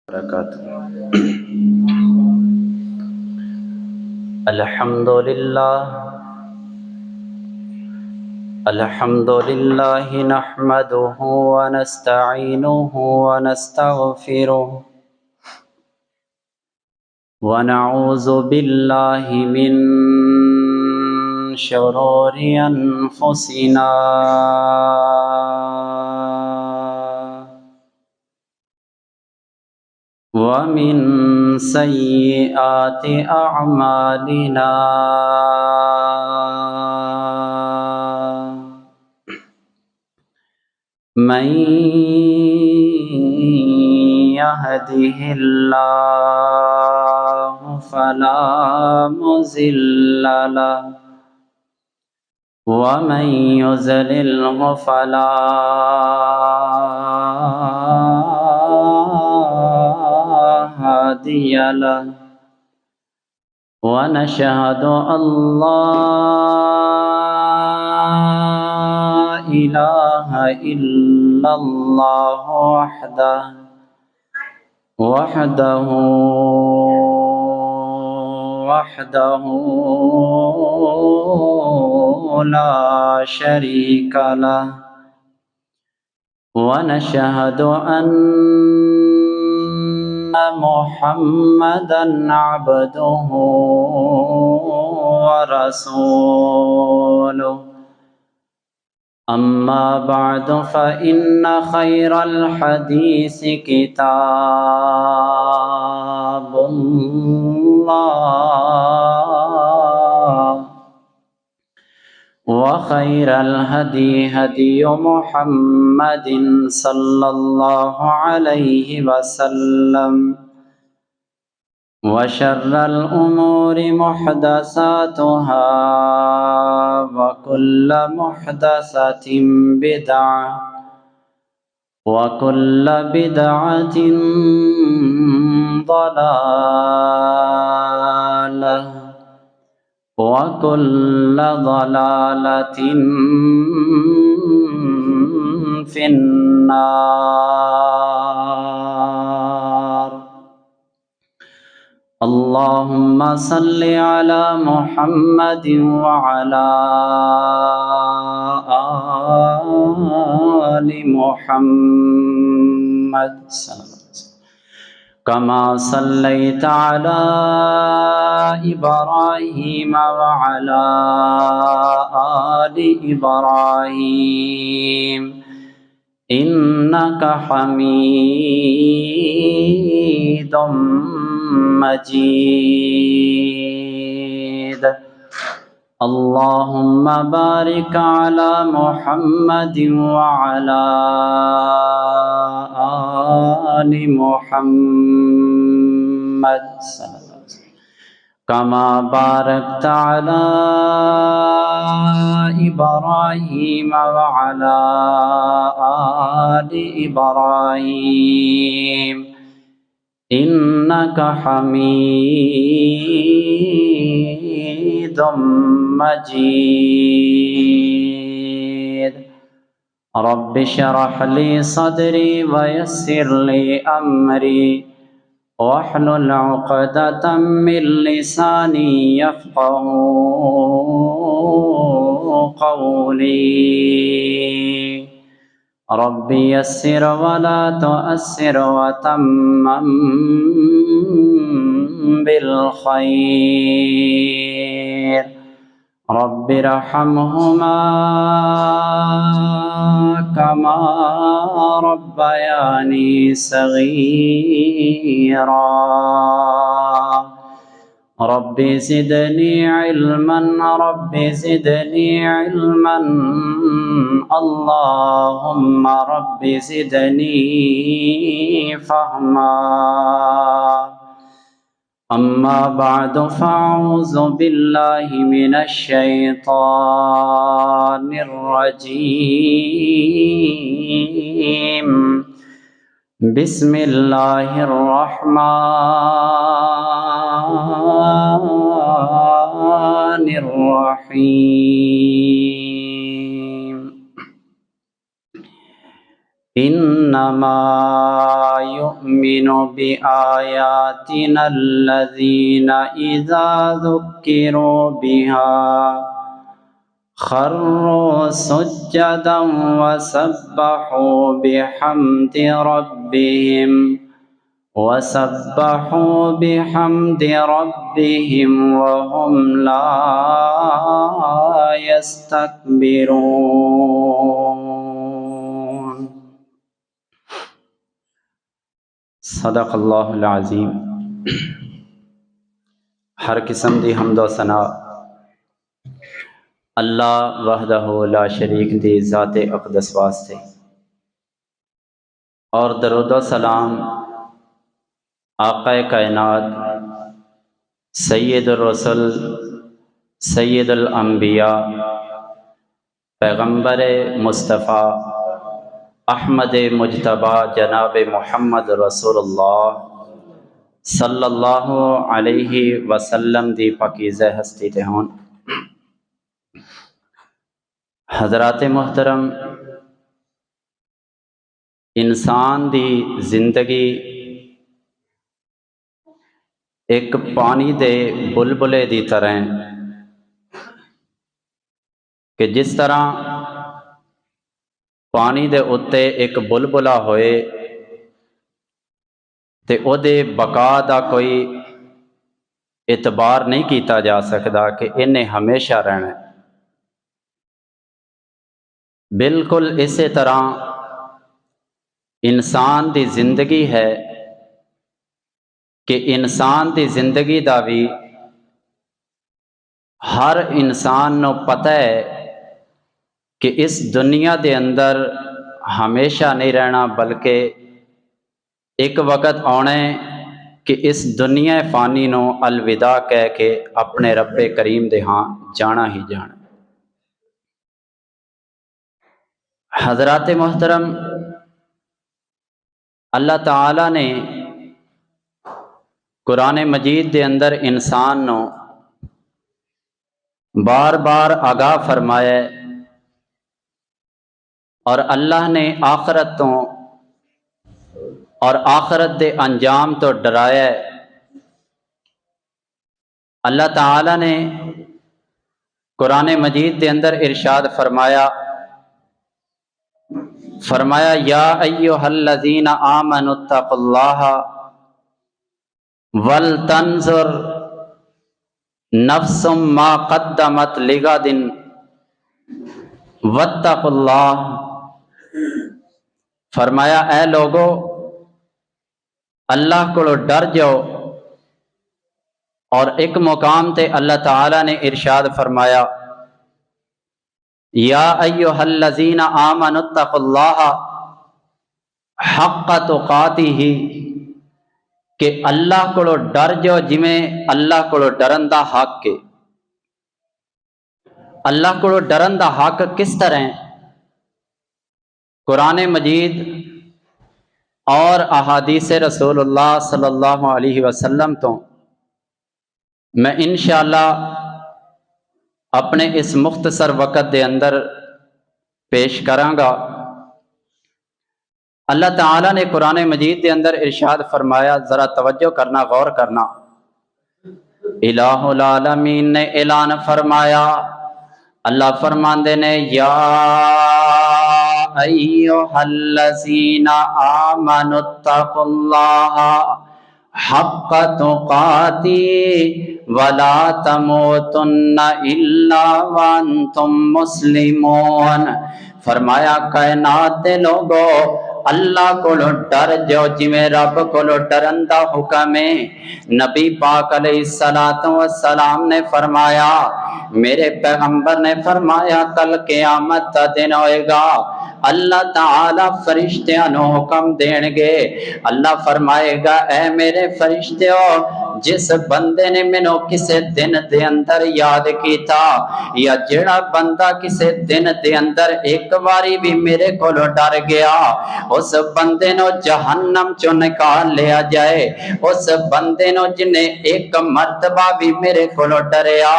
وبركاته. الحمد لله نحمده ونستعينه ونستغفره ونعوذ بالله من شرور أنفسنا ومن سيئات أعمالنا من يهده الله فلا مضل له ومن يضلله فلا هادي له ونشهد أن لا إله إلا الله وحده لا شريك له ونشهد أن محمدًا عبده ورسوله أما بعد فإن خير الحديث كتاب الله وخير الهدي هدي محمد صلى الله عليه وسلم وشر الأمور محدثاتها وكل محدثة بدعة وكل بدعة ضلالة وكل ضلالة في النار. اللهم صل على محمد وعلى آل محمد كما صليت على إبراهيم وعلى آل إبراهيم إنك حميد مجيد. اللهم بارك على محمد وعلى آل محمد كما باركت على إبراهيم وعلى آل إبراهيم إنك حميد مجيد. رب اشرح لي صدري ويسر لي أمري واحلل عقدة من لساني يفقهوا قولي. رب يسر ولا تؤسر وتمم بالخير. رب ارحمهما كما ربياني صغيرا. رب زدني علما رب زدني علما اللهم رب زدني فهما. أما بعد فأعوذ بالله من الشيطان الرجيم. بسم الله الرحمن الرحيم. إنما يؤمن بآياتنا الذين إذا ذكروا بها خروا سجدا وسبحوا بحمد ربهم وهم لا يستكبرون. صدق اللہ العظیم. ہر قسم دی حمد و ثنا اللہ وحدہ لا شریک دی ذات اقدس واسطے، اور درود و سلام آقا کائنات سید الرسل سید الانبیاء پیغمبر مصطفیٰ احمد مجتبی جناب محمد رسول اللہ صلی اللہ علیہ وسلم دی پاکیزہ ہستی تے ہون. حضرات محترم، انسان دی زندگی ایک پانی دے بلبلے دی طرح کہ جس طرح پانی دے اتے ایک بلبلا ہوئے تے او دے بقا دا کوئی اعتبار نہیں کیتا جا سکتا کہ انہیں ہمیشہ رہنا ہے. بالکل اسی طرح انسان دی زندگی ہے کہ انسان دی زندگی دا بھی ہر انسان نو پتہ ہے کہ اس دنیا دے اندر ہمیشہ نہیں رہنا، بلکہ ایک وقت آنا ہے کہ اس دنیا فانی نو الوداع کہہ کے اپنے رب کریم دے ہاں جانا ہی جانا. حضرات محترم، اللہ تعالی نے قرآن مجید دے اندر انسان نو بار بار آگاہ فرمایا ہے، اور اللہ نے آخرت تو اور آخرت دے انجام تو ڈرایا ہے. اللہ تعالی نے قرآن مجید دے اندر ارشاد فرمایا یا ایھا الذین آمنوا اتقوا اللہ ولتنظر نفس ما قدمت لغد واتقوا اللہ. فرمایا اے لوگو اللہ کو ڈر جاؤ. اور ایک مقام تے اللہ تعالی نے ارشاد فرمایا یا ایھا الذین آمنوا اتقوا اللہ حق تقاتہ، کہ اللہ کو ڈر جو جویں اللہ کو ڈرن دا حق کے. اللہ کو ڈرن دا حق کس طرح؟ قرآن مجید اور احادیث رسول اللہ صلی اللہ علیہ وسلم تو میں انشاءاللہ اپنے اس مختصر وقت دے اندر پیش کراں گا. اللہ تعالیٰ نے قرآن مجید دے اندر ارشاد فرمایا، ذرا توجہ کرنا، غور کرنا. الہ العالمین نے اعلان فرمایا، اللہ فرماندے نے یا ایھا الذین آمنوا اتقوا اللہ حق تقاتہ ولا تموتن الا وانتم مسلمون. فرمایا کائنات دے لوگو اللہ کو ڈر جو جویں رب کو ڈرن دا حکم ہے. نبی پاک علیہ السلام نے فرمایا، میرے پیغمبر نے فرمایا کل قیامت کا دن ہوئے گا، اللہ تعالی فرشتیاں نو حکم دین گے. اللہ فرمائے گا اے میرے فرشتیو جس بندے نے مینوں کسے دن دے اندر یاد کیتا یا جڑا بندہ کسے دن دے اندر ایک واری بھی میرے کولو ڈر گیا اس بندے نو جہنم چوں نکال لیا جائے اس بندے نو جنے ایک مرتبہ بھی میرے کولو ڈریا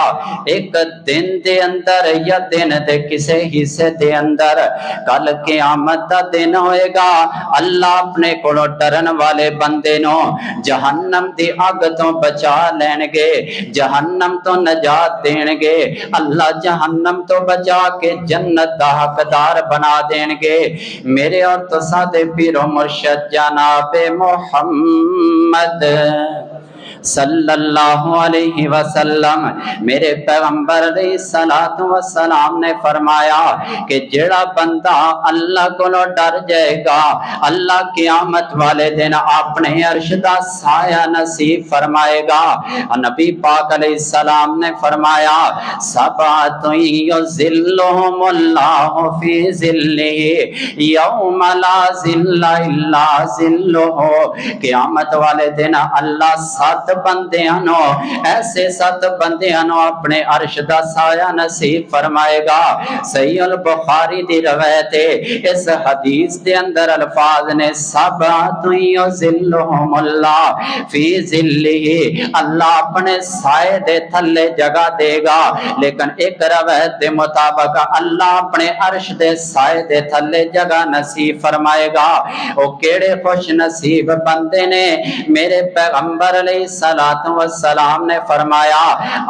ایک دن دے اندر یا دن دے کسے حصے دے اندر کل قیامت دا دن ہوئے گا اللہ اپنے کولو ڈرن والے بندے نو جہنم دی اگ تو بچا لین گے جہنم تو نجات دین گے اللہ جہنم تو بچا کے جنت دا حقدار بنا دین گے میرے اور تساں دے پیر و مرشد جناب محمد صلی اللہ علیہ وسلم میرے پیغمبر علیہ الصلوۃ والسلام نے فرمایا کہ جڑا بندہ اللہ کو ڈر جائے گا اللہ قیامت والے دن اپنے عرش دا سایہ نصیب فرمائے گا نبی پاک علیہ السلام نے فرمایا سبعۃ یظلھم اللہ فی ظلہ یوم لا ظل الا ظلہ قیامت والے دن اللہ 7 بندیاں نو ایسے 7 بندیاں نو اپنے عرش دا سایہ نصیب فرمائے گا صحیح البخاری دی روایت ہے اس حدیث دے اندر الفاظ نے سبعۃ یظلھم اللہ فی ظلہ اللہ اپنے سائے دے تھلے جگہ دے گا لیکن ایک روایت دے مطابق اللہ اپنے عرش دے سائے دے تھلے جگہ نصیب فرمائے گا او کیڑے خوش نصیب بندے نے میرے پیغمبر علیہ الصلوۃ والسلام نے فرمایا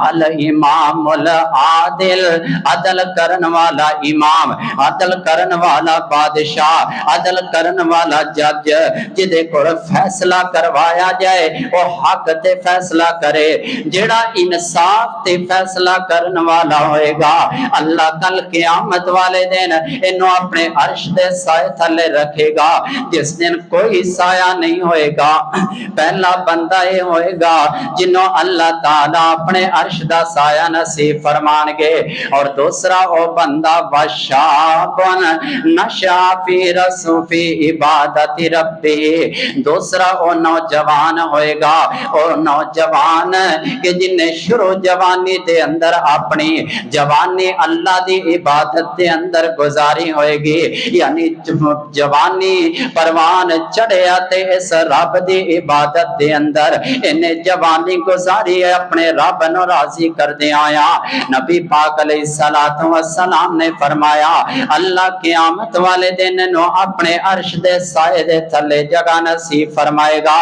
الامام العادل عدل کرن والا امام عدل کرن والا بادشاہ عدل کرن والا جج جدے کول فیصلہ کروایا جائے وہ حق تے فیصلہ کرے جڑا انصاف تے فیصلہ کرن والا ہوئے گا اللہ کل قیامت والے دن انہوں اپنے عرش دے سائے تھلے رکھے گا جس دن کوئی سایہ نہیں ہوئے گا پہلا بندہ یہ ہوئے گا جنہوں اللہ تعالیٰ اپنے عرش دا سایہ نصیب فرمان گے اور دوسرا او بندہ وشابن نشا فی رسو فی عبادت ربی دوسرا او نوجوان ہوئے گا او نوجوان کہ جنہیں شروع جوانی دے اندر اپنی جوانی اللہ دی عبادت دے اندر گزاری ہوئے گی یعنی جوانی پروان چڑھیا تے اس رب دی عبادت دے اندر انہیں جوانی گزاری ہے اپنے رب نو راضی کر دے آیا نبی پاک علیہ الصلوۃ والسلام نے فرمایا اللہ قیامت والے دن نو اپنے عرش دے سائے دے تھلے جگہ نصیب فرمائے گا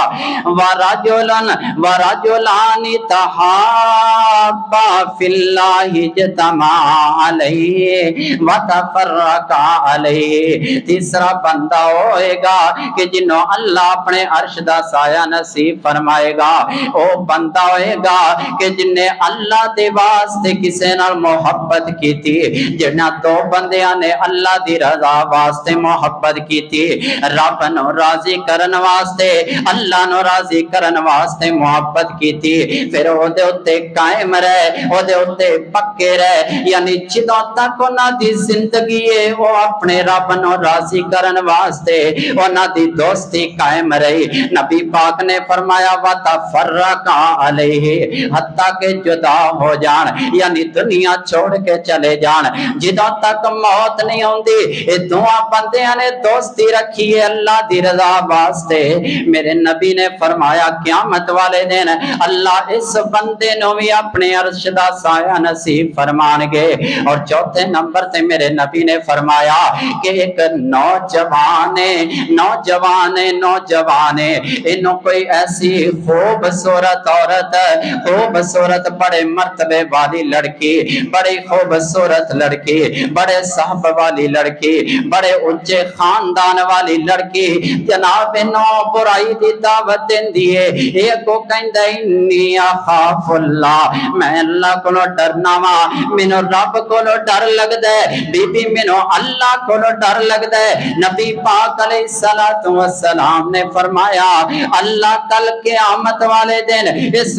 ورجلان تحابا فی اللہ اجتمعا علیہ وتفرقا علیہ تیسرا بندہ ہوئے گا کہ جنہوں اللہ اپنے عرش دا سایہ نصیب فرمائے گا او بندہ ہوئے گا کہ جنہیں اللہ دے واسطے کسے نال محبت کی تھی جنہاں 2 بندیاں نے اللہ دی رضا واسطے محبت کی تھی رب نو راضی کرن واسطے اللہ نو راضی کرن واسطے محبت کی تھی پھر او دے اتے قائم رہے او دے اتے پکے رہے یعنی جدوں تک انہاں دی زندگی ہے او اپنے رب نو راضی کرن واسطے انہاں دی دوستی قائم رہی نبی پاک نے فرمایا وتفرقا علیہ حتیٰ کہ جدا ہو جان یعنی دنیا چھوڑ کے چلے جان جدوں تک موت نہیں ہوندی اے دعا بندیاں نے دوستی رکھی ہے اللہ دی رضا واسطے میرے نبی نے فرمایا قیامت والے دن اللہ اس بندے نو بھی اپنے عرش دا سایہ نصیب فرمان گے اور چوتھے نمبر تے میرے نبی نے فرمایا کہ ایک نوجوان انہوں کوئی ایسی خوبصورت عورت خوبصورت بڑے مرتبے والی لڑکی بڑی خوبصورت لڑکی بڑے صاحب والی لڑکی بڑے اونچے خاندان والی لڑکی جناب نو برائی دی دعوت دیندی ہے ایک کو کہندا انی اخاف اللہ میں اللہ کو ڈرنا وا مینوں رب کو ڈر لگدا ہے بی بی مینوں اللہ کو ڈر لگدا ہے نبی پاک علیہ الصلوۃ والسلام نے فرمایا اللہ کل قیامت والے دن اس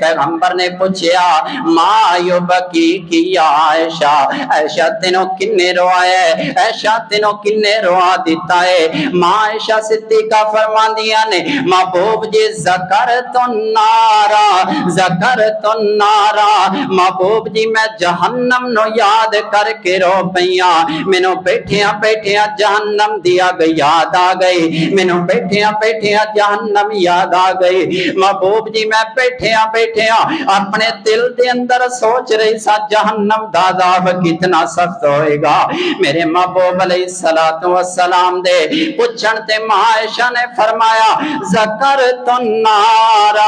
پیغمبر نے پوچھا ماں یبکی کی یا عائشہ، عائشہ تینوں کنے روایا ہے، عائشہ تینوں کنے روا دیتا ہے؟ ماں عائشہ صدیقہ فرماندیاں نے محبوب جی ذکرت النارا، ذکرت النارا، محبوب جی میں جہنم نو یاد کر کے رو پئیاں، مینوں بیٹھیاں بیٹھیاں جہنم دی اگ یاد آ گئی، مینوں بیٹھیاں بیٹھیاں جہنم یاد آ گئی۔ محبوب جی میں بیٹھیاں بیٹھیاں اپنے دل دے اندر سوچ رہی سا جہنم دا عذاب کتنا سخت ہوئے گا۔ میرے محبوب علیہ الصلوۃ والسلام دے پوچھن تے ماں عائشہ نے فرمایا ذکرت النار،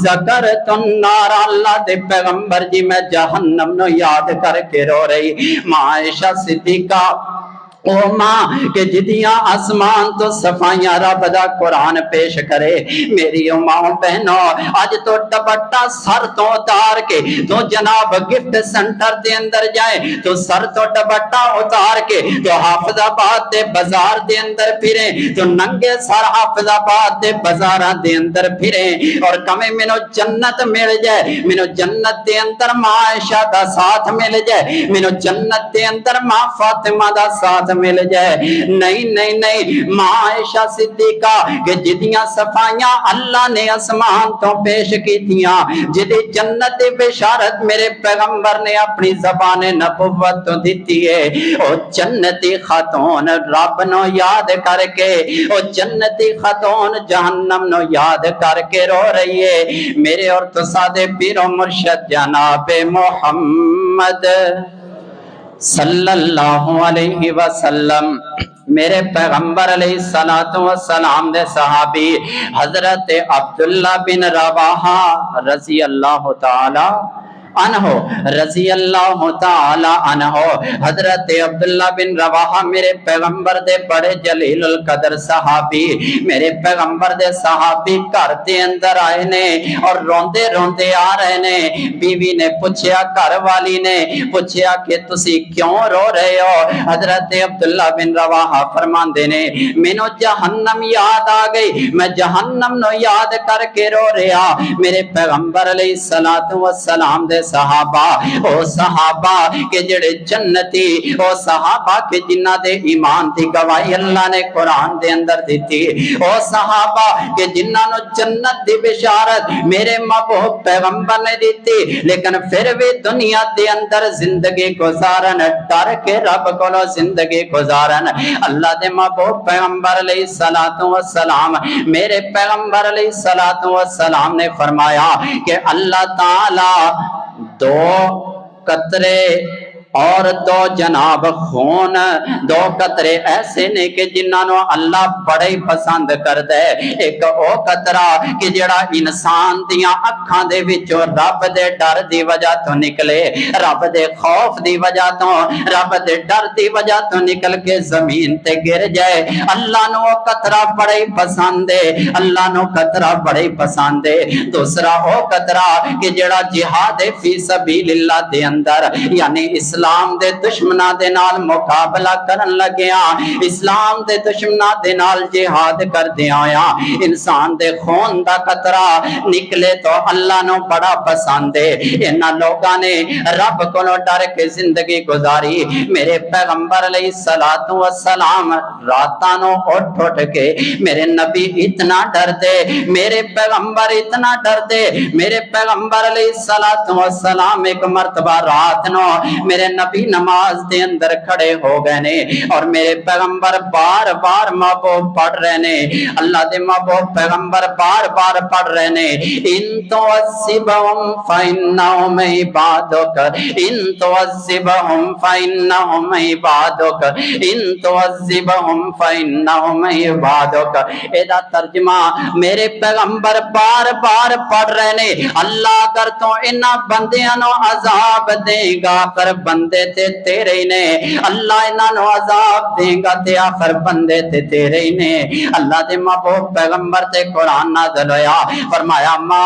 ذکرت النار، اللہ دے پیغمبر جی میں جہنم نو یاد کر کے رو رہی۔ ماں عائشہ صدیقہ او ماں کہ جدیاں آسمان تو صفائیاں رب دا قرآن پیش کرے، میری او ماں بہنوں اج تو ڈبٹا سر تو اتار کے تو جناب گفٹ سینٹر دے اندر جائے تو سر تو ڈبٹا اتار کے تو حافظ آباد دے بازار دے اندر پھریں، تو ننگے سر حافظ آباد دے بازاراں دے اندر پھریں اور کمیں مینوں جنت مل جائے، مینوں جنت دے اندر ماں عائشہ دا ساتھ مل جائے، مینوں جنت دے اندر ماں فاطمہ دا ساتھ مل جائے۔ نہیں نہیں نہیں، ماں عائشہ صدیقہ کہ جدیاں صفائیاں اللہ نے آسمان تو پیش کیتیاں، جدی جنت بشارت میرے پیغمبر نے اپنی زبان نبوت تو دیتی ہے، او جنتی خاتون رب نو یاد کر کے، او جنتی خاتون جہنم نو یاد کر کے رو رہی ہے۔ میرے اور تصادے پیر و مرشد جناب محمد صلی اللہ علیہ وسلم، میرے پیغمبر علیہ الصلوۃ والسلام دے صحابی حضرت عبداللہ بن رواحہ رضی اللہ تعالی عنہ، رضی اللہ تعالی عنہ، حضرت عبداللہ بن رواحہ میرے پیغمبر دے بڑے جلیل القدر صحابی، میرے پیغمبر دے صحابی گھر دے اندر آئے نے اور روندے روندے آ رہے نے۔ بیوی نے پوچھیا، گھر والی نے پوچھیا کہ تسی کیوں رو رہے ہو؟ حضرت عبداللہ بن رواحہ فرماندے نے مینوں جہنم یاد آ گئی، میں جہنم نو یاد کر کے رو رہا۔ میرے پیغمبر علیہ الصلوۃ والسلام دے صحابہ، او صحابہ کہ جڑے جنتی، او صحابہ کہ جنہ دے ایمان دی گواہی اللہ نے قرآن دے اندر دیتی، او صحابہ کہ جنہ نو جنت دی بشارت میرے محبوب پیغمبر نے دیتی، لیکن پھر بھی دنیا دے اندر زندگی گزارن، ڈر کے رب کولو زندگی گزارن۔ اللہ دے محبوب پیغمبر علیہ الصلوۃ والسلام، میرے پیغمبر علیہ الصلوۃ والسلام نے فرمایا کہ اللہ تعالی دو قطرے اور دو جناب خون، دو قطرے ایسے نے کہ جنہاں نو اللہ بڑے پسند کر دے۔ ایک او قطرہ کہ جڑا انسان دیاں اکھاں دے وچوں رب دے ڈر دی وجہ تو نکلے، رب دے خوف دی وجہ تو، رب دے ڈر دی وجہ تو نکل کے زمین تے گر جائے، اللہ نو قطرہ بڑے پسند ہے، اللہ نو قطرہ بڑے پسند ہے۔ دوسرا او قطرہ کہ جڑا جہاد فی سبیل اللہ دے اندر، یعنی اسلام دے دشمناں دے نال مقابلہ کرن لگیا، اسلام دے دشمناں دے نال جہاد کردے آیا، انسان دے خون دا قطرہ نکلے تو اللہ نو بڑا پسند ہے۔ انہاں لوگاں نے رب کولوں ڈر کے زندگی گزاری۔ میرے پیغمبر علیہ الصلوۃ والسلام راتاں نو اٹھ اٹھ کے میرے نبی اتنا ڈر دے، میرے پیغمبر اتنا ڈر دے، میرے پیغمبر علیہ الصلوۃ والسلام ایک مرتبہ رات نو میرے نبی نماز دے اندر کھڑے ہو گئے نے اور میرے پیغمبر بار بار محبوب پڑھ رہے نے، اللہ دے محبوب پیغمبر بار بار پڑھ رہے نے، ان تعذبہم فإنہم عبادک، ان تعذبہم فإنہم عبادک، ان تعذبہم فإنہم عبادک۔ ایدہ ترجمہ میرے پیغمبر بار بار پڑھ رہے نے، اللہ اگر تو انہاں بندیاں نو عذاب دے گا پر بندے تے تیرے ہی نے، اللہ انہاں نو عذاب دے گا تے آخر بندے تے تیرے ہی نے۔ اللہ دے محبوب پیغمبر تے قرآن نازل ہویا، فرمایا ما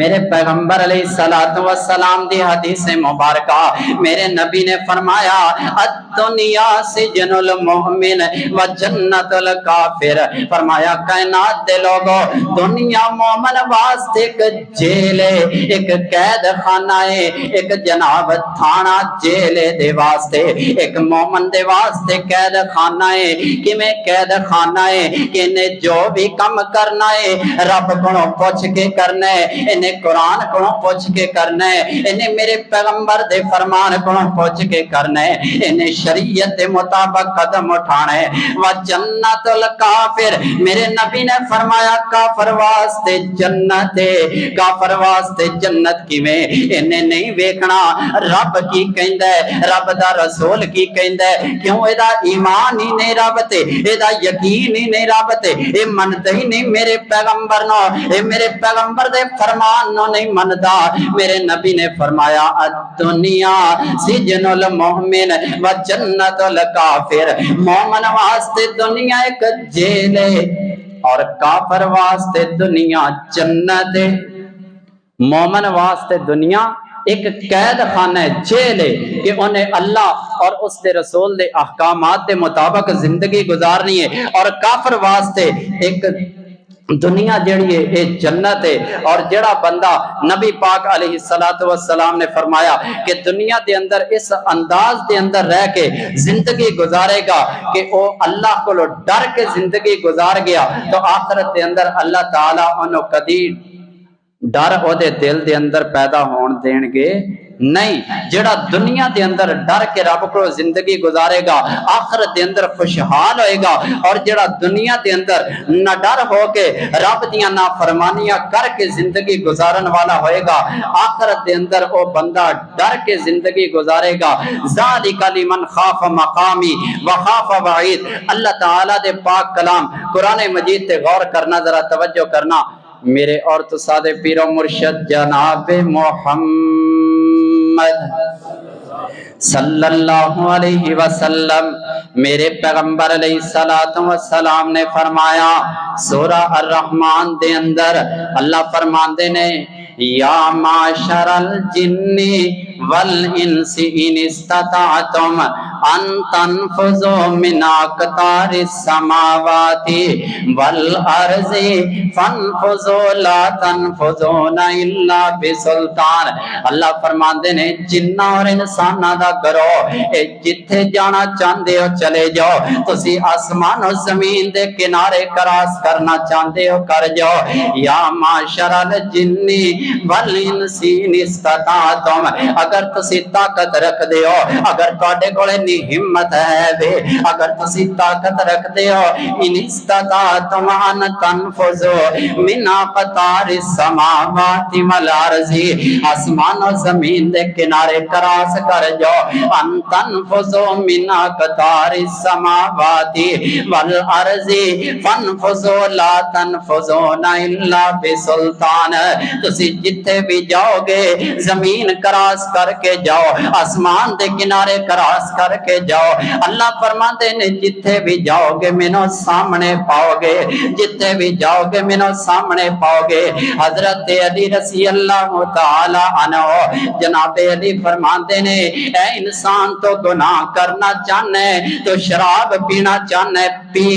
میرے پیغمبر علیہ الصلوۃ والسلام دی حدیث مبارکہ میرے نبی نے فرمایا الدنیا سجن المؤمن و جنت الکافر، فرمایا کائنات دے لوگوں دنیا مومن واسطے ایک جیل ہے، ایک قید خانہ ہے، ایک جناب تھانہ جیل دے واسطے، ایک مومن دے واسطے قید خانہ ہے۔ کہ میں قید خانہ ہے کہ انہیں جو بھی کم کرنا ہے رب کو پوچھ کے کرنا ہے، انہیں قرآن کو پوچھ کے کرنا ہے، انہیں میرے پیغمبر دے فرمان کو پوچھ کے کرنا ہے، انہیں شریعت دے مطابق قدم اٹھانا ہے۔ وَجَنَّةُ الْكَافِرِ، میرے نبی نے فرمایا کافر واسطے جنت ہے، کافر واسطے جنت کی میں انہیں نہیں ویکھنا رب کی کہندا ہے، رب دا رسول کی کہندا ہے، کیوں ایدا ایمان ہی نہیں رب تے، ایدا یقین ہی نہیں رب تے، اے مندا ہی نہیں میرے پیغمبر نو، اے میرے پیغمبر دے فرمان نو نہیں مندا۔ میرے نبی نے فرمایا الدنیا سجن المؤمن و جنت الکافر، مومن واسطے دنیا ایک جیل ہے اور کافر واسطے دنیا جنت ہے۔ مومن واسطے دنیا ایک قید خانہ جیل ہے کہ انہیں اللہ اور اس دے رسول دے احکامات دے مطابق زندگی گزارنی ہے، اور کافر واسطے ایک دنیا جڑی ہے اے جنت ہے۔ اور جڑا بندہ نبی پاک علیہ الصلوۃ والسلام نے فرمایا کہ دنیا دے اندر اس انداز دے اندر رہ کے زندگی گزارے گا کہ وہ اللہ کو ڈر کے زندگی گزار گیا تو آخرت دے اندر اللہ تعالیٰ انہوں کدی ڈر او دے دل دے اندر پیدا ہون دین گے نہیں۔ جڑا دنیا دے اندر ڈر کے رب کو زندگی گزارے گا آخرت دے اندر خوشحال ہوئے گا، اور جڑا دنیا دے اندر نہ ڈر ہو کے رب دیاں نافرمانیاں کر کے زندگی گزارن والا ہوئے گا آخرت دے اندر او بندہ ڈر کے زندگی گزارے گا۔ ذالک لمن خاف مقامی وخاف وعید، اللہ تعالیٰ دے پاک کلام قرآن مجید تے غور کرنا، ذرا توجہ کرنا میرے اور تو سادے پیر و مرشد جناب محمد صلی اللہ علیہ وسلم، میرے پیغمبر علیہ السلام نے فرمایا سورہ الرحمن دے اندر اللہ فرماندے نے یا معشر الجن والانس ان استطعتم ان تنفذوا من اقطار السماوات والارض فانفذوا لا تنفذون الا بسلطان۔ اللہ فرماندے نے جنہ اور انساناں دا گروہ جتھے جانا چاہندے ہو چلے جاؤ، تسی آسمان و زمین دے کنارے کراس کرنا چاہندے ہو کر جاؤ۔ یا معشر الجن والانس ان استطعتم، اگر تسی طاقت رکھ دے ہو، اگر تواڈے کولے ہمت ہے بے، اگر تسی طاقت رکھ دے ہو، ان استطاعتم ان تنفذوا من اقطار السماوات والارض، آسمان و زمین دے کنارے کراس کر جاؤ، ان تنفذوا من اقطار السماوات والارض فانفذوا لا تنفذون الا بسلطان۔ تسی جتھے بھی جاؤ گے زمین کراس کر کے جاؤ، آسمان دے کنارے کراس کر کے جاؤ، اللہ فرماتے نے جتھے بھی جاؤ گے مینوں سامنے پاؤ گے، جتھے بھی جاؤ گے مینوں سامنے پاؤ گے۔ حضرت علی رضی اللہ تعالی عنہ جناب علی فرماتے نے اے انسان تو گناہ کرنا چاہنا ہے تو شراب پینا چاہنا ہے، پی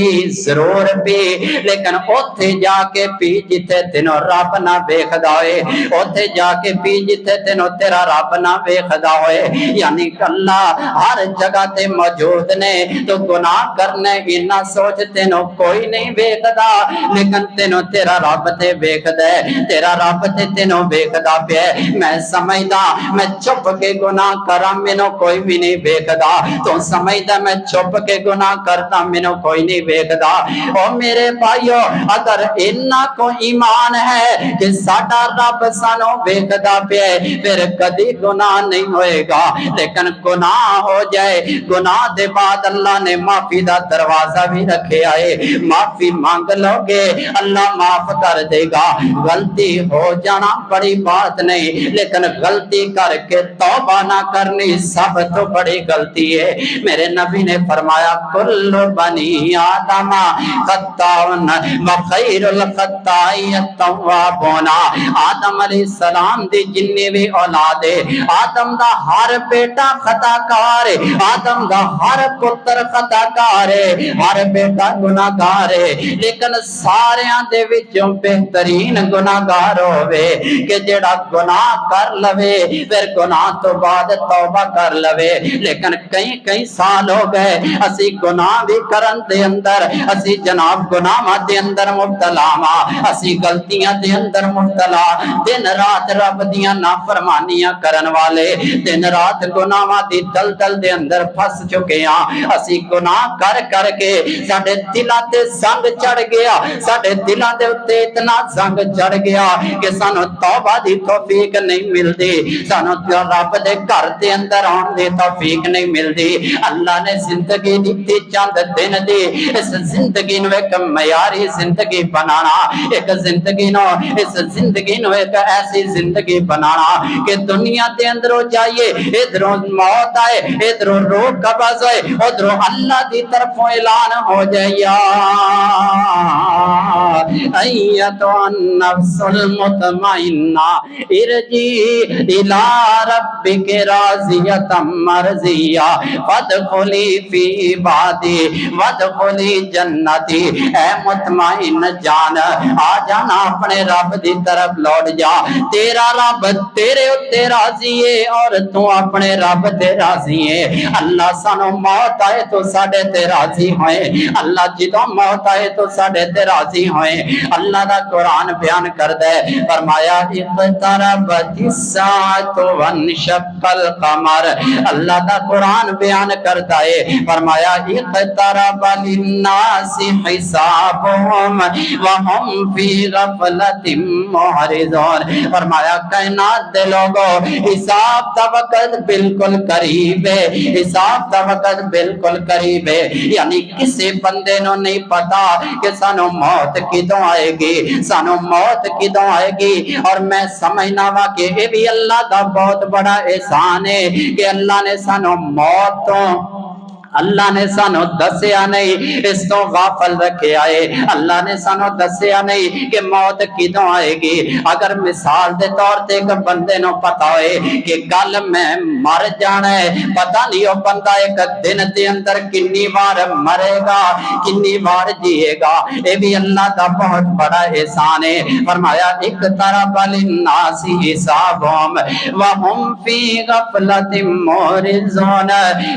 ضرور پی، لیکن اوتھے جا کے پی جتھے تینوں رب نہ ویکھدا ہوئے، اوتھے جا کے پی جتھے تینوں تیرا رب نہ ویکھدا ہوئے۔ یعنی اللہ ہر جگہ تے موجود نے، تو گناہ کرنے انہا سوچ تینوں کوئی نہیں ویکھدا، لیکن تینوں تیرا رب تے ویکھدا ہے، تیرا رب تے تینوں ویکھدا پیا ہے۔ میں سمجھدا میں چپ کے گناہ کراں مینوں کوئی بھی نہیں ویکھدا، تو سمجھدا میں چپ کے گناہ کرتا مینوں کوئی نہیں ویکھدا۔ او میرے بھائیو، اگر انہاں کو ایمان ہے کہ ساڈا رب سانوں ویکھدا پیا ہے پھر کدی گناہ نہیں ہوئے گا، لیکن گناہ ہو جائے گناہ دے بعد اللہ نے معافی دا دروازہ بھی رکھے آئے، معافی مانگ لو گے اللہ معاف کر دے گا۔ غلطی ہو جانا بڑی بات نہیں، لیکن غلطی کر کے توبہ نہ کرنی سب تو بڑی غلطی ہے۔ میرے نبی نے فرمایا کل بنی آدم خطاؤن وخیر الخطائین التوابون، آدم علیہ السلام دی جنی بھی اولاد ہے، آدم دا ہر بیٹا خطا کار ہے، آدم دا ہر پتر خطا کار ہے، ہر بیٹا گناہگار ہے، لیکن ساریاں دے وچوں بہترین گناہگار ہوئے کہ جڑا گناہ کر لوے پھر گناہ تو بعد توبہ کر لوے۔ لیکن کئی سال ہو گئے اسی گناہ بھی کرن دے اندر، اسی جناب گناہ دے اندر مبتلا ماں، اسی غلطیاں دے اندر مبتلا، دن رات رب دیاں نافرمانیاں کرن والے، دن رات گناہ دی دلدل دے اندر پھس چکے ہیں۔ اسی گناہ کر کر کے ساڈے دلاں تے زنگ چڑھ گیا، ساڈے دلاں دے اوتے اتنا زنگ چڑھ گیا کہ سانو توبہ دی توفیق نہیں ملدی، سانو رب دے گھر دے اندر آن دی توفیق نہیں ملدی۔ اللہ نے زندگی دیتی چند دن دی، اس زندگی نو ایک معیاری زندگی بنانا، ایک زندگی نو اس زندگی نو ایک ایسی زندگی بنانا کہ دنیا دے اندروں جائیے، ادھروں موت آئے، ادھروں روح قبض ہوئے، ادھروں اللہ دی طرفوں اعلان ہو جائے یا ایتھا النفس المطمئنہ ارجعی الی ربک راضیۃ مرضیہ فادخلی فی عبادی وادخلی جنتی۔ اے مطمئن جان آ جانا اپنے رب دی طرف لوٹ جا، تیرا رب تیرے اتے راضی ہے اور تو اپنے رب تے راضی ہے۔ اللہ سانو موت آئے تو ساڈے تے راضی ہوئے، اللہ جدوں موت آئے تو ساڈے تے راضی ہوئے۔ اللہ دا قرآن بیان کردہ ہے، فرمایا اقتربت الساعۃ وانشق القمر، اللہ دا قرآن بیان کرتا ہے، فرمایا اقترب للناس حسابهم وهم فی غفلۃ معرضون، فرمایا کائنات دے لوگوں حساب دا وقت بالکل قریب ہے، حساب دا وقت بالکل قریب ہے، یعنی کسی بندے نو نہیں پتا کہ سانو موت کدوں آئے گی، سانو موت کدوں آئے گی۔ اور میں سمجھنا وا کہ یہ بھی اللہ دا بہت بڑا احسان ہے کہ اللہ نے سانو موت تو اللہ نے سانو دسیا نہیں، اس تو غافل رکھے آئے، اللہ نے سانو دسیا نہیں کہ موت کدوں آئے گی۔ اگر مثال دے طور تے ایک بندے نو پتا ہوئے کہ کل میں مر جانا ہے، پتہ نہیں وہ بندہ ایک دن دے اندر کنی بار مرے گا، کنی بار جیے گا، یہ بھی اللہ دا بہت بڑا احسان ہے۔ فرمایا اقترب للناس حسابهم وهم فی غفلۃ معرضون،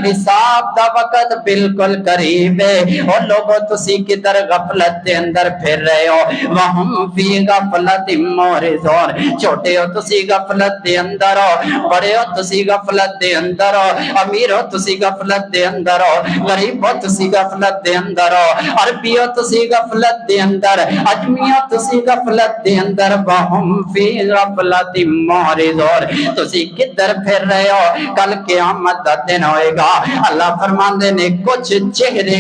حساب دا وقت بالکل قریب ہے، اور لوگوں تسی کدھر غفلت دے اندر پھر رہے ہو، وہم فی غفلت معرضون، چھوٹے ہو تسی غفلت دے اندر ہو، بڑے ہو تسی غفلت دے اندر ہو، امیر ہو تسی غفلت دے اندر ہو، غریب ہو تسی غفلت دے اندر ہو، عربی ہو تسی غفلت دے اندر، اجمی ہو تسی غفلت دے اندر، وہم فی غفلت معرضون، تسی کدھر پھر رہے ہو، کل قیامت دا دن ہوئے گا۔ اللہ فرمان نے کچھ چہرے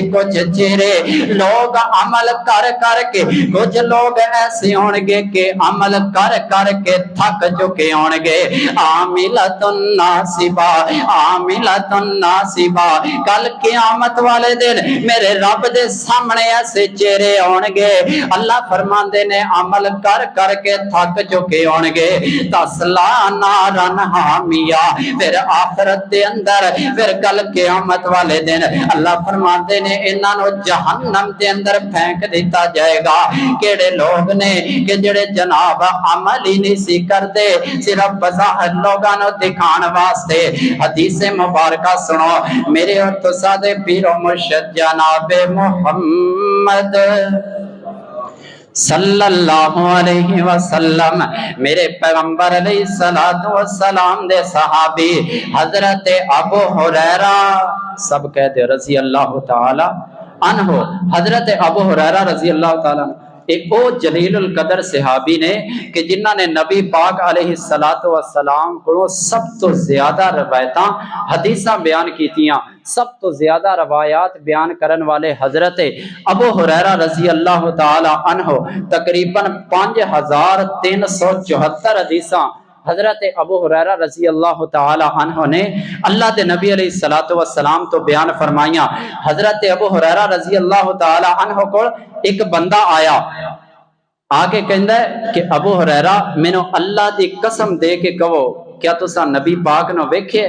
لوگ عمل کر کر کے، کچھ لوگ ایسے ہونگے کہ عمل کر کر کے تھک چکے ہونگے، عاملۃ ناصبہ، عاملۃ ناصبہ، کل قیامت والے دن میرے رب دے سامنے ایسے چہرے ہونگے، اللہ فرماندے نے عمل کر کر کے تھک چکے ہونگے، تسلا نارن حامیہ، پھر آخرت دے اندر پھر کل قیامت والے دن اللہ فرماتے نے انہاں نو جہنم دے اندر پھینک دیتا جائے گا۔ کیڑے لوگ نے کہ جڑے جناب عمل ہی نہیں سی کردے، صرف بظاہر لوگاں نو دکھان واسطے۔ حدیث مبارکہ سنو میرے اور تساں دے پیر و مرشد جناب محمد صلی اللہ علیہ وسلم، میرے پیغمبر علیہ السلام دے صحابی حضرت ابو ہریرہ، سب کہتے رضی اللہ تعالی عنہ، حضرت ابو ہریرہ رضی اللہ تعالی عنہ ایک او جلیل القدر صحابی نے کہ جنہاں نے نبی پاک علیہ السلام کو سب تو زیادہ روایتاں حدیثاں بیان کیتیاں، سب تو زیادہ روایات بیان کرن والے حضرت ابو ہریرہ رضی اللہ تعالی عنہ تقریباً 5374 حدیثاں حضرت ابو ہریرہ رضی اللہ تعالی عنہ نے اللہ دے نبی علیہ السلام تو بیان فرمائیاں۔ حضرت ابو ہریرہ رضی اللہ تعالی عنہ کو ایک بندہ آیا، آگے کہندا ہے کہ ابو ہریرہ مینوں اللہ دی قسم دے کے کہو کیا تساں نبی پاک نو ویکھے؟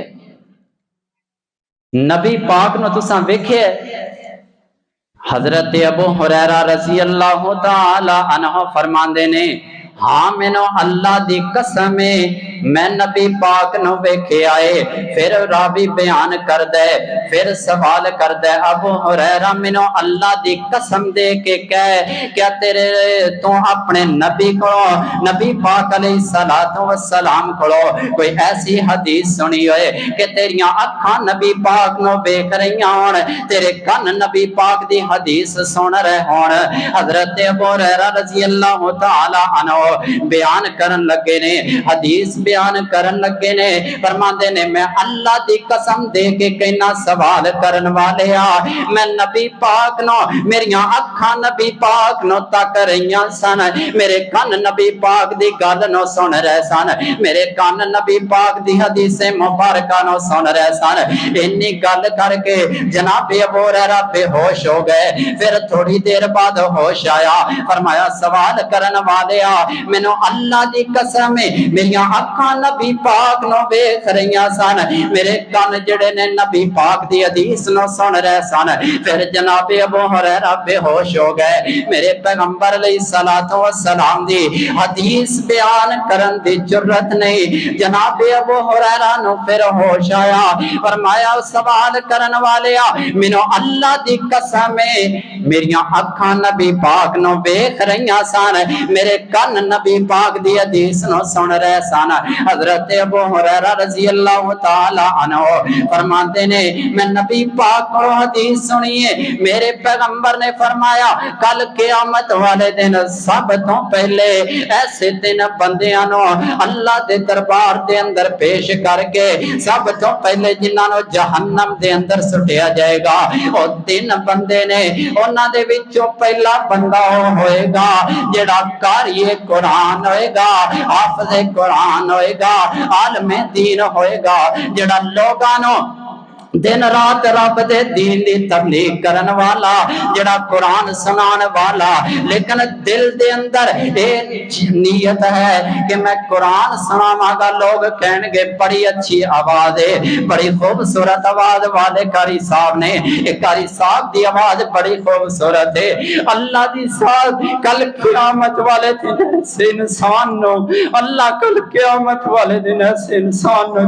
نبی پاک نو تساں ویکھے؟ حضرت ابو ہریرہ رضی اللہ تعالی عنہ فرماندے نے ہاں مینوں اللہ دی قسم ہے میں نبی پاک نو ویکھے آئے۔ پھر راوی بیان کر دے، پھر سوال کر دے ابو ہریرہ مینوں اللہ دی قسم دے کے کہے کیا تیرے تو اپنے نبی کو نبی پاک علیہ الصلوۃ والسلام کو کوئی ایسی حدیث سنی ہوئے کہ تیریاں اکھاں نبی پاک نو ویکھ رہیاں ہون، تیرے کن نبی پاک دی حدیث سن رہے ہون؟ حضرت ابو ہریرہ رضی اللہ تعالی عنہ بیان کرن لگے نے، حدیث بیان کرن لگے نے، فرماندے نے میں اللہ دی قسم دے کے کہنا سوال کرن والے آ میں نبی پاک نو میریاں اکھاں نبی پاک نو تک رہیاں سن، میرے کن نبی پاک دی گل نو سن رہے سن، میرے کن نبی پاک دی حدیث مبارکہ نو سن رہے سن۔ انی گل کر کے جناب ابو ہریرہ بے ہوش ہو گئے، پھر تھوڑی دیر بعد ہوش آیا، فرمایا سوال کرن والے آ مینوں اللہ دی قسم ہے میریاں اکھاں نبی پاک نو ویکھ رہیاں سن، میرے کان جڑے نے نبی پاک دی حدیث نو سن رہے سن۔ پھر جناب ابو ہریرہ بے ہوش ہو گئے، میرے پیغمبر علیہ الصلوۃ والسلام دی حدیث بیان کرن دی جرت نہیں۔ جناب ابو ہریرہ نو پھر ہوش آیا، فرمایا سوال کرن والے آ مینوں اللہ دی قسم ہے میریاں اکھاں نبی پاک نو ویکھ رہیاں سن، میرے کن نبی پاک دی حدیث نو سن رہے سن۔ حضرت ابو ہریرہ رضی اللہ تعالی عنہ فرماتے نے میں نبی پاک کو حدیث سنیے، میرے پیغمبر نے فرمایا کل قیامت والے دن سب تو پہلے ایسے تین بندیاں نو اللہ دے دربار دے اندر پیش کر کے سب تو پہلے جنہاں نو جہنم دے اندر سٹیا جائے گا اور تین بندے نے، انہاں دے وچوں پہلا بندہ ہوئے گا جڑا قاری قرآن ہوئے گا، حافظ قرآن ہوئے گا، عالم دین ہوئے گا، جڑا لوگانوں دن رات رب دے دین دی تبلیغ کرن والا، جڑا قرآن سنان والا، لیکن دل دے اندر نیت ہے کہ میں قرآن سناواں گا، لوگ کہن گے بڑی اچھی آواز ہے، بڑی خوبصورت آواز والے قاری صاحب نے، ایک قاری صاحب دی آواز بڑی خوبصورت ہے، اللہ دی ساتھ کل قیامت والے دن سے انسان نو اللہ کل قیامت والے دن سے انسان نو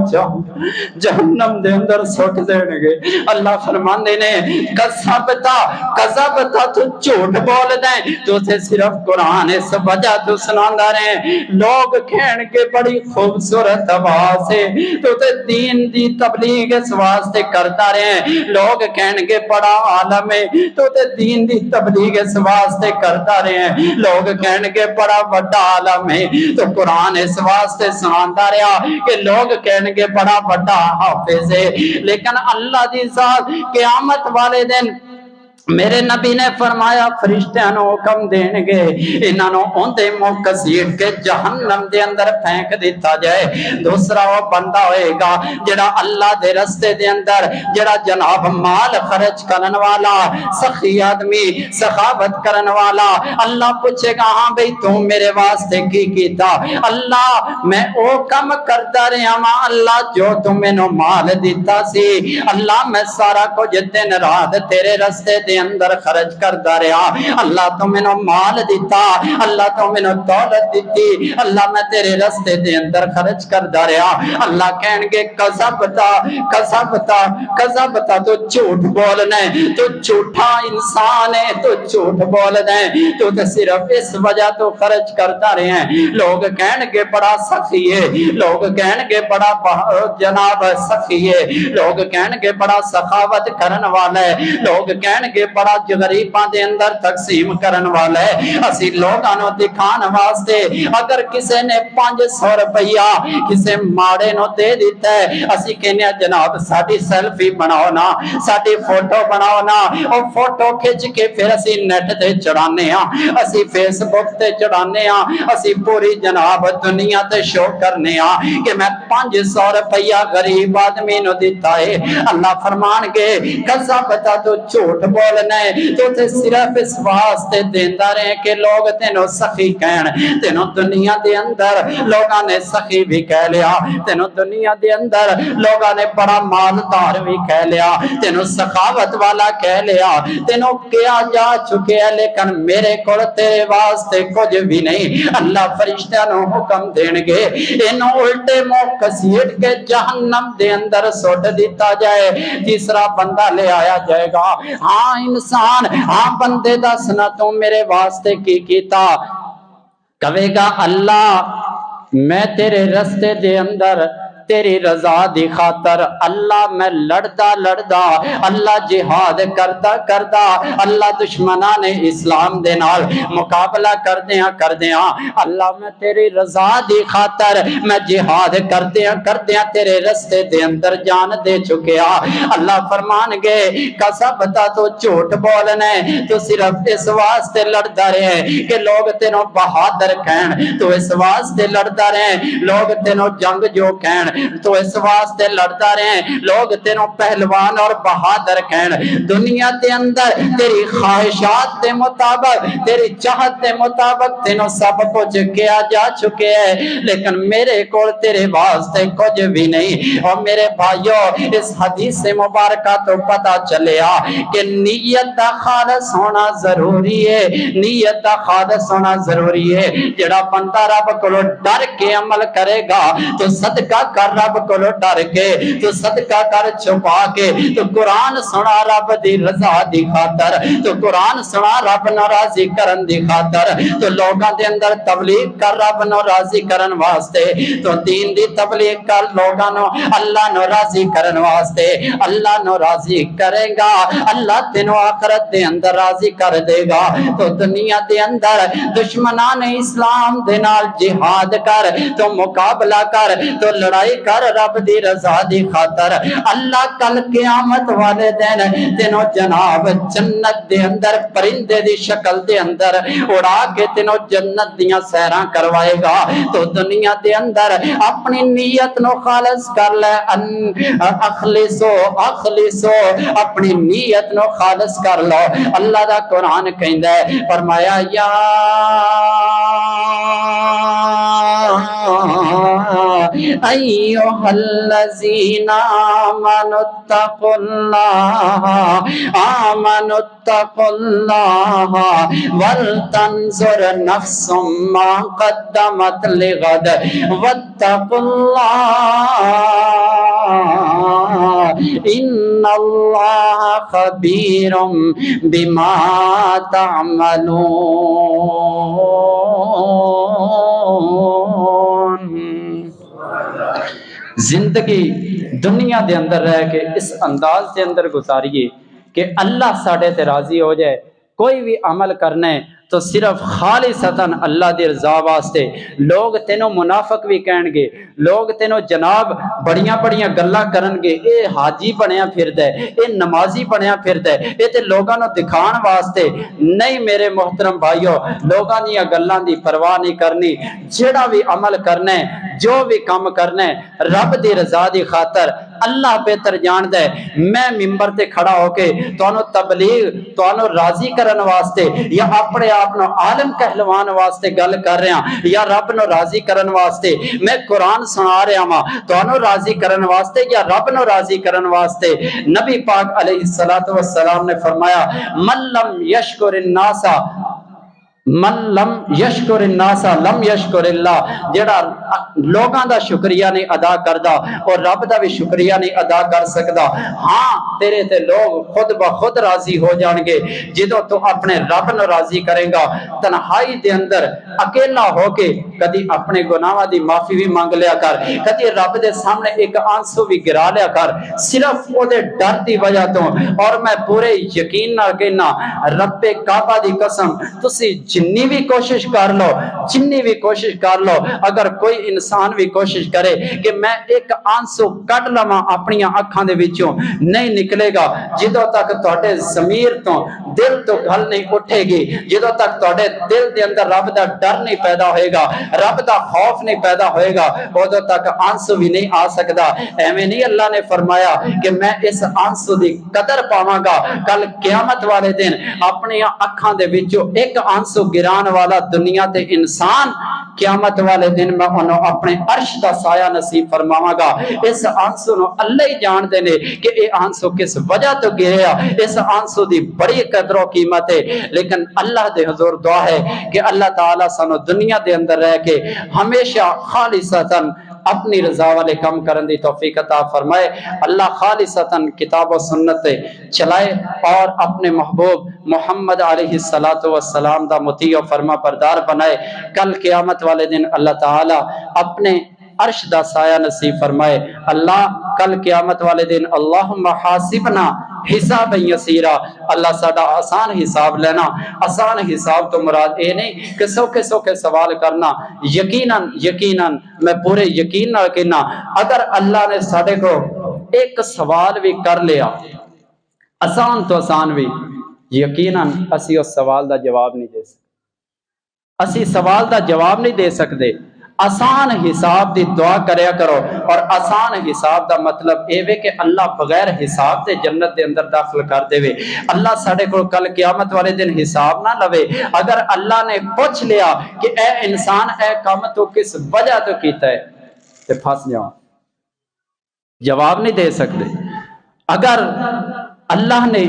جہنم دے اندر سٹ دے گے۔ اللہ فرماندے نے کذبتا تو جھوٹ بول دیں، تو سے صرف قرآن اس وجہ تو سناندا رہے، لوگ کہن کے بڑی خوبصورت آواز ہے، تو تے دین دی تبلیغ اس واسطے کرتا رہے، لوگ کہن کے بڑا عالم ہے، تو تے دین دی تبلیغ اس واسطے کرتا رہے، لوگ کہن کے بڑا بڑا عالم ہے، تو قرآن اس واسطے سناندا رہا کہ لوگ کہن کے بڑا بڑا حافظ ہے۔ لیکن اللہ دی ذات قیامت والے دن میرے نبی نے فرمایا فرشتیاں نو حکم دین گے انہاں نو اوندے منہ کسیٹ کے جہنم دے اندر پھینک دیتا جائے۔ دوسرا وہ بندہ ہوئے گا جڑا اللہ دے رستے دے اندر جڑا جناب مال خرچ کرن والا، سخی آدمی، سخاوت کرن والا، اللہ پوچھے گا ہاں بھئی تو میرے واسطے کی کیتا؟ اللہ میں او کم کرتا رہا ماں، اللہ جو تم میں نو مال دیتا سی، اللہ میں سارا کچھ دن رات تیرے رستے دے اندر خرچ کرتا رہا، اللہ تو میں نو مال دیتا، اللہ تو میں نو دولت دیتی، اللہ میں تیرے رستے دے اندر خرچ کرتا رہا۔ اللہ کہن گے کذبتا تو جھوٹ بولنے، تو جھوٹا انسان ہے، تو جھوٹ بول دیں، تو صرف اس وجہ تو خرچ کرتا رہے ہیں۔ لوگ کہن گے بڑا سخی ہے، لوگ کہن گے بڑا جناب سخی ہے، لوگ کہن گے بڑا سخاوت کرن والا ہے، لوگ کہن گے بڑا غریباں دے اندر تقسیم کرن والا ہے۔ اسی لوگاں نو دکھان واسطے اگر کسے نے 500 روپیہ کسے ماڑے نو دے دیتا ہے، اسی کہنے جناب ساڈی سیلفی بناؤ نا، ساڈی فوٹو بناؤ نا، اور فوٹو کھچ کے پھر اسی نیٹ تے چڑھانے ہاں، اسی فیس بک تے چڑھانے ہاں، اسی پوری جناب دنیا تے شو کرنے ہاں کہ میں 500 روپیہ غریب آدمی نو دیتا ہے۔ اللہ فرمان گے کذبتا تو جھوٹ بول بولنا ہے تو تے صرف اس واسطے دیندا رہے کہ لوگ تینوں سخی کہن. تینوں دنیا دے اندر لوگاں نے سخی بھی کہہ لیا, تینوں دنیا دے اندر لوگاں نے بڑا مالدار بھی کہہ لیا, تینوں سخاوت والا کہہ لیا, تینوں کیا جا چکے ہیں, لیکن میرے کول تیرے واسطے کچھ بھی نہیں. اللہ فرشتیاں نو حکم دین گے انہوں الٹے منہ کسیٹ کے جہنم دے اندر سٹ دیتا جائے. تیسرا بندہ لے آیا جائے گا, ہاں انسان, ہاں بندے دسنا تو میرے واسطے کی کیتا. کہے گا اللہ میں تیرے رستے دے اندر تیری رضا دی خاطر اللہ میں لڑدا لڑدا, اللہ جہاد کردا کردا, اللہ دشمنان اسلام دے نال مقابلہ کردیاں اللہ میں تیری رضا دی خاطر میں جہاد کردیاں تیرے رستے دے اندر جان دے چکیا. اللہ فرمان گے کسبتا تو جھوٹ بولنے, تو صرف اس واسطے لڑدا رہے کہ لوگ تینوں بہادر کہن, تو اس واسطے لڑدا رہے لوگ تینوں جنگ جو کہن, تو اس واسطے لڑتا رہے لوگ تینوں پہلوان اور بہادر کہن. دنیا دے اندر تیری خواہشات دے مطابق, تیری چاہت دے مطابق تینوں سب کچھ کیا جا چکے ہیں, لیکن میرے کول تیرے واسطے کچھ بھی نہیں. اور میرے بھائیو اس حدیث مبارکہ تو پتہ چلیا کہ نیت دا خالص ہونا ضروری ہے, نیت دا خالص ہونا ضروری ہے. جڑا بندہ رب کو ڈر کے عمل کرے گا تو صدقہ کر رب کو ڈر کے, تو صدقہ کر چھپا کے, تو قرآن سنا رب دی رضا دی خاطر, تو قرآن سنا رب نو راضی کرن دی خاطر, تو لوگاں دے اندر تبلیغ کر رب نو راضی کرن واسطے, تو دین دی تبلیغ کر لوگاں نو اللہ نو راضی کرن واسطے. اللہ نو راضی کرے گا اللہ تینو آخرت دے اندر راضی کر دے گا. تو دنیا دے اندر دشمنان اسلام دے نال جہاد کر, تو مقابلہ کر, تو لڑائی کر رب دی رضا دی خاطر. اللہ کل قیامت والے دن تینوں جناب جنت دے اندر پرندے دی شکل دے اندر اڑا کے تینوں جنت دیاں سیراں کروائے گا. تو دنیا دے اندر اپنی نیت نو خالص کر لے, اخلصو اپنی نیت نو خالص کر لو. اللہ دا قرآن کہندا ہے, فرمایا یا ایھا الذین آمنوا اتقوا اللہ ولتنظر نفس ما قدمت لغد واتقوا اللہ ان اللہ خبیر بما تعملون. زندگی دنیا دے اندر رہ کے اس انداز دے اندر گزاریے کہ اللہ ساڑھے تے راضی ہو جائے. کوئی بھی عمل کرنے تو صرف خالصتاً اللہ دی رضا واسطے. لوگ تینوں منافق بھی کہن گے, لوگ تینوں جناب بڑیاں بڑیاں گلاں کرن گے, اے حاجی بنیا پھردا ہے, اے نمازی بنیا پھردا ہے, اے تے لوگاں نوں دکھان واسطے. نہیں میرے محترم بھائیو, لوگاں دی گلاں دی پرواہ نہیں کرنی. جڑا بھی عمل کرنا ہے, جو بھی کام کرنا ہے, رب دی رضا دی خاطر اللہ بہتر جان دے. میں ممبر تے کھڑا ہو کے تانوں تبلیغ تانوں راضی کرن واسطے یا اپنے آپ نو عالم کہلوان واسطے گل کر رہا, یا رب نو راضی کرن واسطے میں قرآن سنا رہا ہاں تانوں راضی کرن واسطے یا رب نو راضی کرن واسطے. نبی پاک علیہ الصلوۃ والسلام نے فرمایا من لم یشکر الناس من لم یشکر الناس لم یشکر اللہ. جڑا لوگاں دا شکریہ نہیں ادا کردا اور رب دا بھی شکریہ نہیں ادا کر سکدا. ہاں تیرے تے لوگ خود بخود راضی ہو جان گے جدوں تو اپنے رب نو راضی کرے گا. تنہائی دے اندر اکیلا ہو کے کدی اپنے گناہاں دی معافی بھی مانگ لیا کر, کدی رب دے سامنے ایک آنسو بھی گرا لیا کر, صرف او دے ڈر دی وجہ تو. اور میں پورے یقین نال کہنا رب کعبہ دی قسم تسی جنی بھی کوشش کر لو, جنی بھی کوشش کر لو، اگر کوئی انسان بھی کوشش کرے کہ میں ایک آنسو کٹ لواں اپنی اکھاں دے وچوں، نہیں نکلے گا جدوں تک تہاڈے ضمیر تو دل تو گل نہیں اٹھے گی، جدوں تک تہاڈے دل دے اندر رب دا ڈر نہیں پیدا ہوئے گا، رب دا خوف نہیں پیدا ہوئے گا، ادوں تک آنسو بھی نہیں آ سکدا۔ ایویں نہیں اللہ نے فرمایا کہ میں اس آنسو دی قدر پاواں گا، کل قیامت والے دن اپنی اکھاں دے وچوں ایک آنسو گران والا دنیا تے انسان قیامت والے دن میں انہوں اپنے عرش دا سایہ نصیب فرماواں گا۔ اس آنسو نو اللہ ہی جان دے نے کہ اے آنسو کس وجہ تو گریا، اس آنسو دی بڑی قدر و قیمت ہے، لیکن اللہ دے حضور دعا ہے کہ اللہ تعالیٰ سانو دنیا دے اندر رہ کے ہمیشہ خالصتاً اپنی رضا والے کم کرن دی توفیق عطا فرمائے۔ اللہ خالصتاً کتاب و سنت چلائے اور اپنے محبوب محمد علیہ السلام دا مطیع و فرما بردار بنائے۔ کل قیامت والے دن اللہ تعالیٰ اپنے عرش دا سایہ نصیب فرمائے۔ اللہ کل قیامت والے دن اللہم حاسبنا حساب یسیرا، اللہ ساڈا آسان حساب لینا۔ آسان حساب تو مراد اے نہیں کہ سوکھے سوکھے سوال کرنا، یقیناً میں پورے یقین نال کہنا اگر اللہ نے ساڈے کو ایک سوال بھی کر لیا آسان تو آسان بھی، یقیناً اسی اس سوال دا جواب نہیں دے سکتے، اسی سوال دا جواب نہیں دے سکتے۔ آسان حساب دی دعا کریا کرو، اور آسان حساب دا مطلب اے وے کہ اللہ بغیر حساب دے جنت دے اندر داخل کر دے وے۔ اللہ ساڈے کو کل قیامت والے دن حساب نہ لوے۔ اگر اللہ نے پوچھ لیا کہ اے انسان اے کام تو کس وجہ تو کیتا ہے تے پھنس جاؤ، جواب نہیں دے سکتے۔ اگر اللہ نے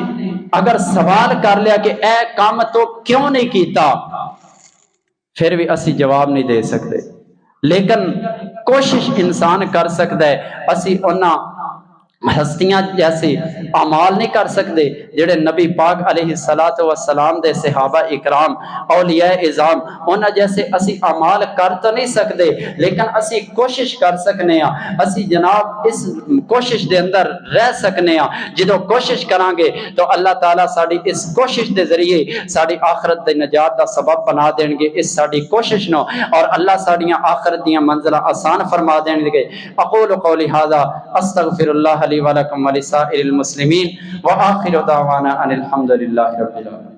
اگر سوال کر لیا کہ اے کام تو کیوں نہیں کیتا، پھر بھی اسی جواب نہیں دے سکتے، لیکن کوشش انسان کر سکتا ہے۔ اسی انہاں ہستیاں جیسے اعمال نہیں کر سکتے جڑے نبی پاک علیہ السلام دے صحابہ اکرام اولیاء اعظام انہاں جیسے اسی اعمال کر تو نہیں سکتے، لیکن اسی کوشش کر سکنے ہاں، اسی جناب اس کوشش دے اندر رہ سکنے ہاں۔ جدو کوشش کران گے تو اللہ تعالیٰ ساڈی اس کوشش دے ذریعے ساڈی آخرت دے نجات دا سبب بنا دین گے اس ساڈی کوشش نو، اور اللہ ساڈیاں آخرت دیاں منزلاں آسان فرما دین گے۔ اقول قولی ھذا استغفر اللہ لی ولکم ولسائر المسلمین وآخر دعوانا ان الحمد للہ رب العالمین۔